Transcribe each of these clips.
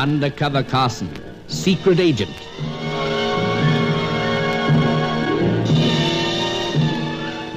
Undercover Carson, secret agent.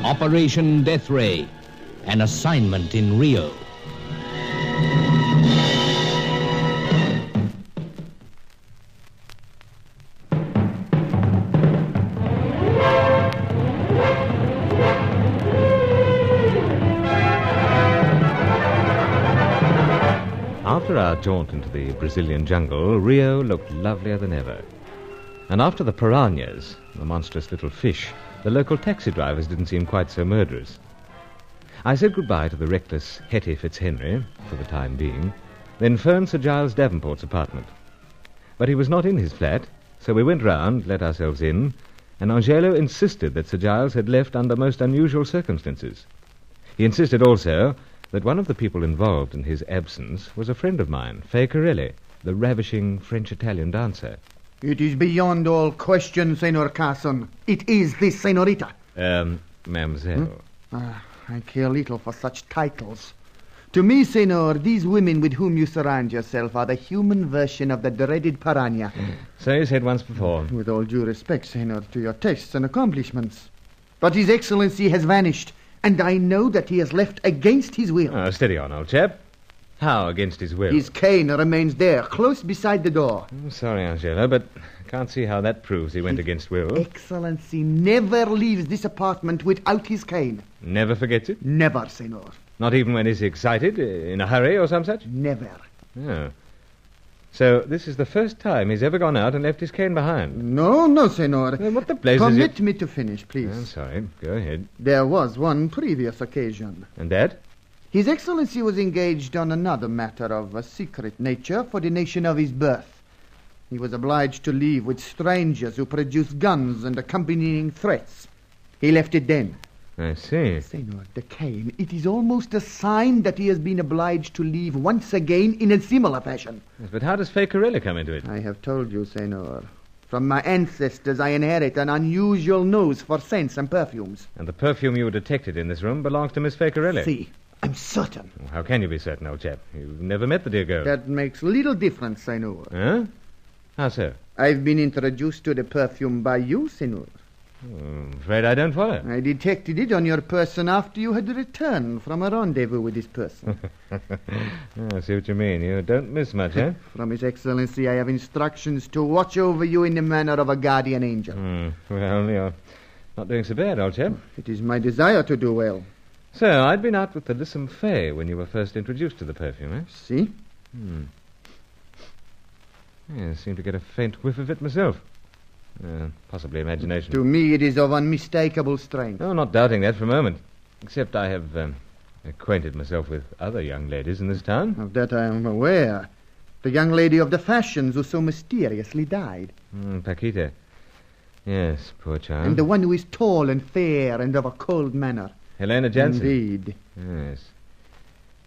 Operation Deathray, an assignment in Rio. After our jaunt into the Brazilian jungle, Rio looked lovelier than ever. And after the piranhas, the monstrous little fish, the local taxi drivers didn't seem quite so murderous. I said goodbye to the reckless Hetty Fitzhenry, for the time being, then phoned Sir Giles Davenport's apartment. But he was not in his flat, so we went round, let ourselves in, and Angelo insisted that Sir Giles had left under most unusual circumstances. He insisted also that one of the people involved in his absence was a friend of mine, Fay Corelli, the ravishing French-Italian dancer. It is beyond all question, Senor Carson. It is this senorita. Mademoiselle. I care little for such titles. To me, Senor, these women with whom you surround yourself are the human version of the dreaded piranha. So you said once before. With all due respect, Senor, to your tastes and accomplishments. But His Excellency has vanished, and I know that he has left against his will. Oh, steady on, old chap. How against his will? His cane remains there, close beside the door. I'm sorry, Angelo, but I can't see how that proves he went against will. Excellency never leaves this apartment without his cane. Never forgets it? Never, Senor. Not even when he's excited, in a hurry or some such? Never. Oh. So this is the first time he's ever gone out and left his cane behind? No, Senor. What the blazes... Permit me to finish, please. I'm sorry. Go ahead. There was one previous occasion. And that? His Excellency was engaged on another matter of a secret nature for the nation of his birth. He was obliged to leave with strangers who produced guns and accompanying threats. He left it then. I see. Senor, the cane, it is almost a sign that he has been obliged to leave once again in a similar fashion. Yes, but how does Fay Corelli come into it? I have told you, Senor. From my ancestors, I inherit an unusual nose for scents and perfumes. And the perfume you detected in this room belongs to Miss Fay Corelli? See, I'm certain. Well, how can you be certain, old chap? You've never met the dear girl. That makes little difference, Senor. Huh? How so? I've been introduced to the perfume by you, Senor. I'm afraid I don't follow. I detected it on your person after you had returned from a rendezvous with this person. I see what you mean. You don't miss much, eh? From His Excellency, I have instructions to watch over you in the manner of a guardian angel. Well, you're not doing so bad, old chap. It is my desire to do well. So, I'd been out with the Lissome Fay when you were first introduced to the perfume, eh? See? Yeah, I seem to get a faint whiff of it myself. Possibly imagination. To me, it is of unmistakable strength. Oh, not doubting that for a moment. Except I have acquainted myself with other young ladies in this town. Of that I am aware. The young lady of the fashions who so mysteriously died. Paquita. Yes, poor child. And the one who is tall and fair and of a cold manner. Helena Jansen. Indeed.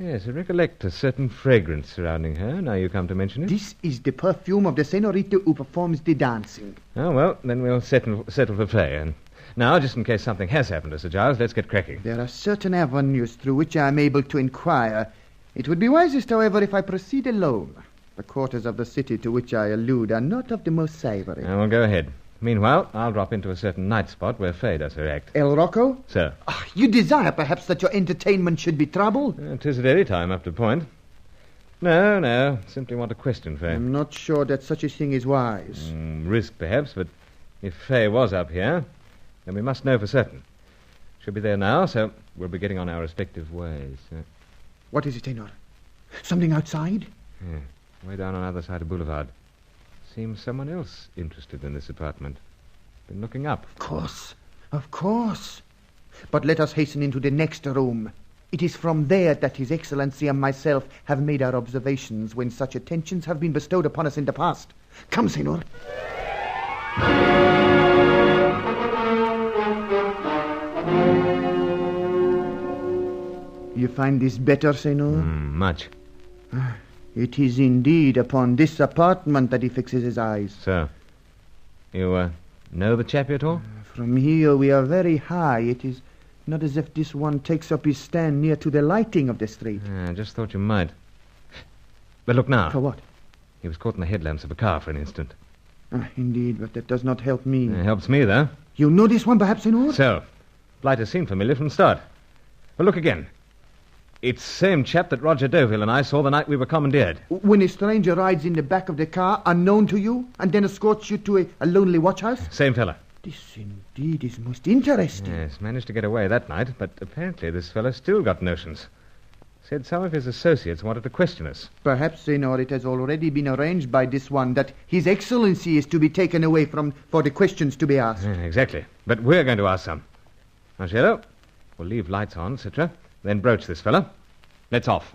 Yes, I recollect a certain fragrance surrounding her, now you come to mention it. This is the perfume of the senorita who performs the dancing. Oh, well, then we'll settle for Fay. And now, just in case something has happened to Sir Giles, let's get cracking. There are certain avenues through which I am able to inquire. It would be wisest, however, if I proceed alone. The quarters of the city to which I allude are not of the most savory. Well, go ahead. Meanwhile, I'll drop into a certain night spot where Fay does her act. El Rocco? Sir. You desire, perhaps, that your entertainment should be trouble? 'Tis at any time up to point. No. Simply want to question Fay. I'm not sure that such a thing is wise. Risk, perhaps, but if Fay was up here, then we must know for certain. She'll be there now, so we'll be getting on our respective ways. What is it, Senor? Something outside? Yeah, way down on the other side of Boulevard. Seems someone else interested in this apartment. Been looking up. Of course. But let us hasten into the next room. It is from there that His Excellency and myself have made our observations when such attentions have been bestowed upon us in the past. Come, Senor. You find this better, Senor? Much. It is indeed upon this apartment that he fixes his eyes. So, you know the chappie at all? From here we are very high. It is not as if this one takes up his stand near to the lighting of the street. I just thought you might. But look now. For what? He was caught in the headlamps of a car for an instant. Indeed, but that does not help me. It helps me, though. You know this one, perhaps, Senor? So, Blighter seemed familiar from the start. Well, look again. It's the same chap that Roger Deauville and I saw the night we were commandeered. When a stranger rides in the back of the car, unknown to you, and then escorts you to a lonely watch house? Same fella. This indeed is most interesting. Yes, managed to get away that night, but apparently this fellow still got notions. Said some of his associates wanted to question us. Perhaps, Senor, it has already been arranged by this one that His Excellency is to be taken away for the questions to be asked. Exactly. But we're going to ask some. Angelo, we'll leave lights on, etc., then broach this fella. Let's off.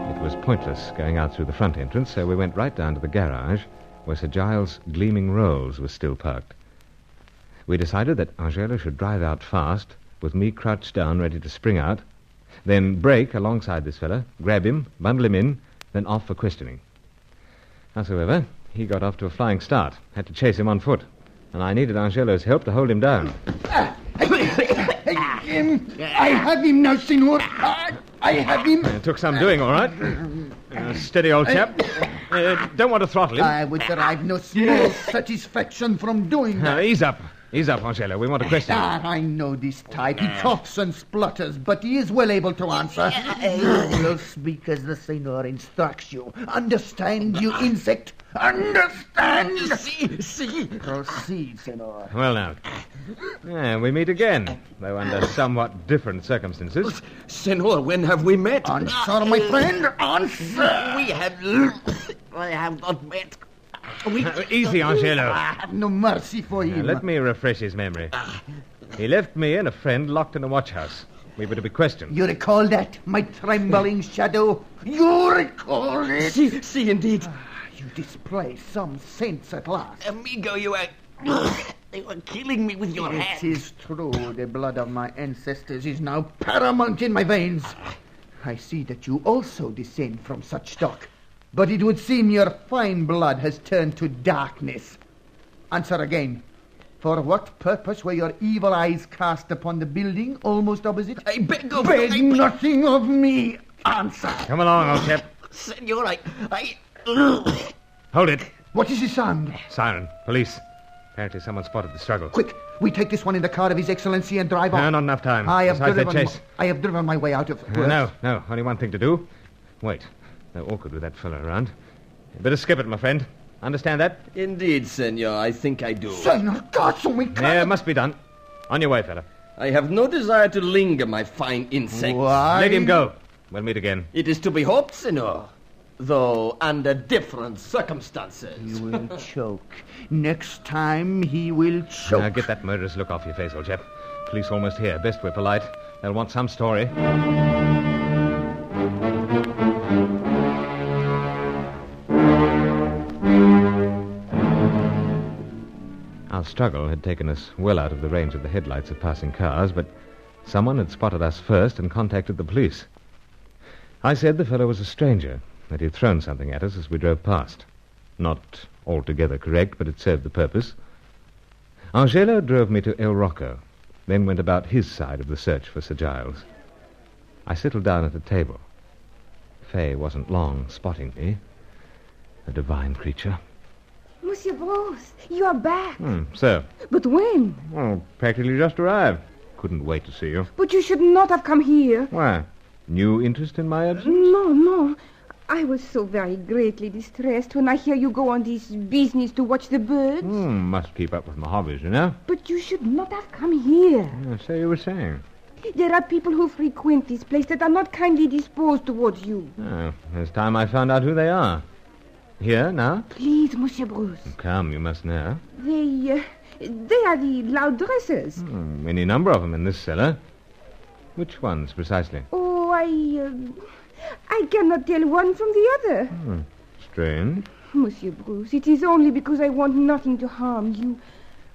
It was pointless going out through the front entrance, so we went right down to the garage, where Sir Giles' gleaming Rolls was still parked. We decided that Angelo should drive out fast, with me crouched down ready to spring out, then brake alongside this fella, grab him, bundle him in, then off for questioning. Howsoever, he got off to a flying start. Had to chase him on foot, and I needed Angelo's help to hold him down. I have him now, Senor. I have him. It took some doing, all right. Steady, old chap. Don't want to throttle him. I would derive no small satisfaction from doing that. Ease up. Ease up, Angelo. We want to question him. I know this type. He coughs and splutters, but he is well able to answer. You will speak as the Senor instructs you. Understand, you insect? Understand? See. Proceed, Senor. Well, now. We meet again, though under somewhat different circumstances. Senor, when have we met? Answer, my friend, answer. I have not met. Easy, Angelo. I have no mercy for him. Let me refresh his memory. He left me and a friend locked in a watch house. We were to be questioned. You recall that, my trembling shadow? You recall it? See, indeed. You display some sense at last. Amigo, you are killing me with your hand. It is true. The blood of my ancestors is now paramount in my veins. I see that you also descend from such stock. But it would seem your fine blood has turned to darkness. Answer again. For what purpose were your evil eyes cast upon the building almost opposite? I beg of Beg you. nothing of me. Answer. Come along, old chap. Senor, I... Hold it. What is the sound? Siren. Police. Apparently someone spotted the struggle. Quick, we take this one in the car of His Excellency and drive on. No, not enough time. I have Besides, driven my way out of... No. Only one thing to do. Wait. They're awkward with that fellow around. You better skip it, my friend. Understand that? Indeed, senor, I think I do. Senor Carson, we can't... Yeah, must be done. On your way, fella. I have no desire to linger, my fine insect. Why? Let him go. We'll meet again. It is to be hoped, senor. Though under different circumstances. He will choke. Next time, he will choke. Now, get that murderous look off your face, old chap. Police almost here. Best we're polite. They'll want some story. Our struggle had taken us well out of the range of the headlights of passing cars, but someone had spotted us first and contacted the police. I said the fellow was a stranger, that he'd thrown something at us as we drove past. Not altogether correct, but it served the purpose. Angelo drove me to El Rocco, then went about his side of the search for Sir Giles. I settled down at a table. Fay wasn't long spotting me. A divine creature. Monsieur Bruce, you are back. So? But when? Oh, practically just arrived. Couldn't wait to see you. But you should not have come here. Why? New interest in my absence? No. I was so very greatly distressed when I hear you go on this business to watch the birds. Must keep up with my hobbies, you know. But you should not have come here. So you were saying. There are people who frequent this place that are not kindly disposed towards you. Oh, it's time I found out who they are. Here, now? Please, Monsieur Bruce. Come, you must know. They are the loud dressers. Any number of them in this cellar. Which ones, precisely? Oh, I cannot tell one from the other. Strange. Monsieur Bruce, it is only because I want nothing to harm you.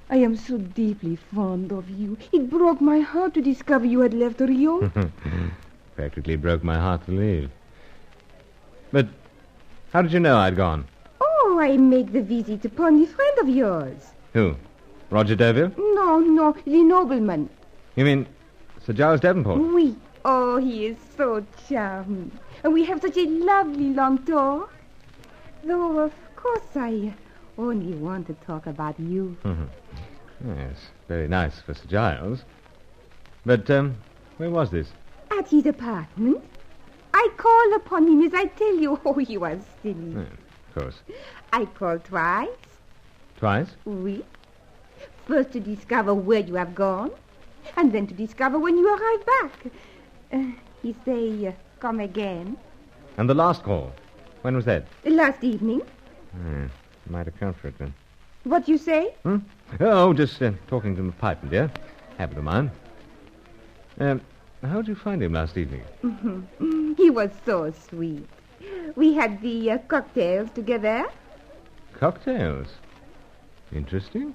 I am so deeply fond of you. It broke my heart to discover you had left Rio. Practically broke my heart to leave. But how did you know I'd gone? Oh, I make the visit upon a friend of yours. Who? Roger Deauville? No, the nobleman. You mean Sir Giles Davenport? Oui, Oh, he is so charming. And we have such a lovely long talk. Though, of course, I only want to talk about you. Yes, very nice for Sir Giles. But, where was this? At his apartment. I called upon him as I tell you. Oh, he was silly. Of course. I called twice. Twice? Oui. First to discover where you have gone, and then to discover when you arrive back. He say, come again. And the last call? When was that? Last evening. Might account for it, then. What you say? Oh, just talking to my pipe, dear. Habit of mine. How did you find him last evening? He was so sweet. We had the cocktails together. Cocktails? Interesting.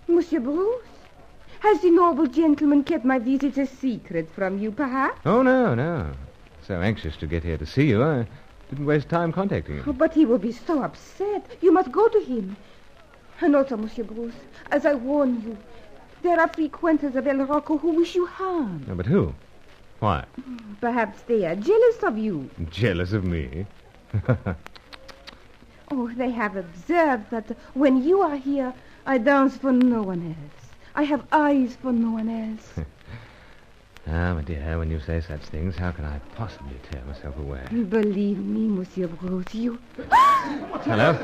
Monsieur Bruce, has the noble gentleman kept my visit a secret from you, perhaps? Oh, no. So anxious to get here to see you, I didn't waste time contacting him. Oh, but he will be so upset. You must go to him. And also, Monsieur Bruce, as I warn you, there are frequenters of El Rocco who wish you harm. No, but who? Why? Perhaps they are jealous of you. Jealous of me? Oh, they have observed that when you are here, I dance for no one else. I have eyes for no one else. My dear, when you say such things, how can I possibly tear myself away? Believe me, Monsieur Bruce, you... Hello?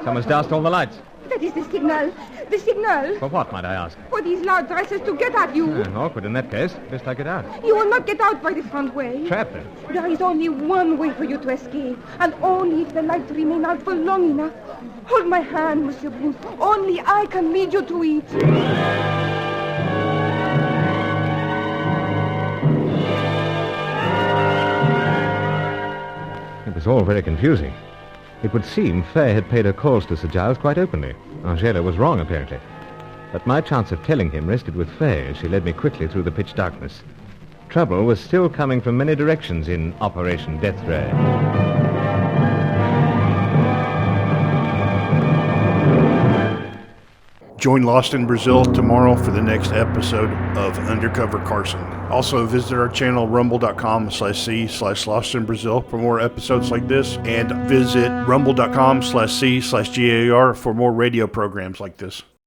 Someone's doused all the lights. That is the signal. The signal. For what, might I ask? For these loud dresses to get at you. Awkward in that case. Best I get out. You will not get out by the front way. Trapped then. There is only one way for you to escape, and only if the lights remain out for long enough. Hold my hand, Monsieur Bruce. Only I can lead you to it. It was all very confusing. It would seem Faye had paid her calls to Sir Giles quite openly. Angela was wrong, apparently. But my chance of telling him rested with Faye as she led me quickly through the pitch darkness. Trouble was still coming from many directions in Operation Deathray. Join Lost in Brazil tomorrow for the next episode of Undercover Carson. Also visit our channel rumble.com/c/Lost in Brazil for more episodes like this, and visit rumble.com/c/GAR for more radio programs like this.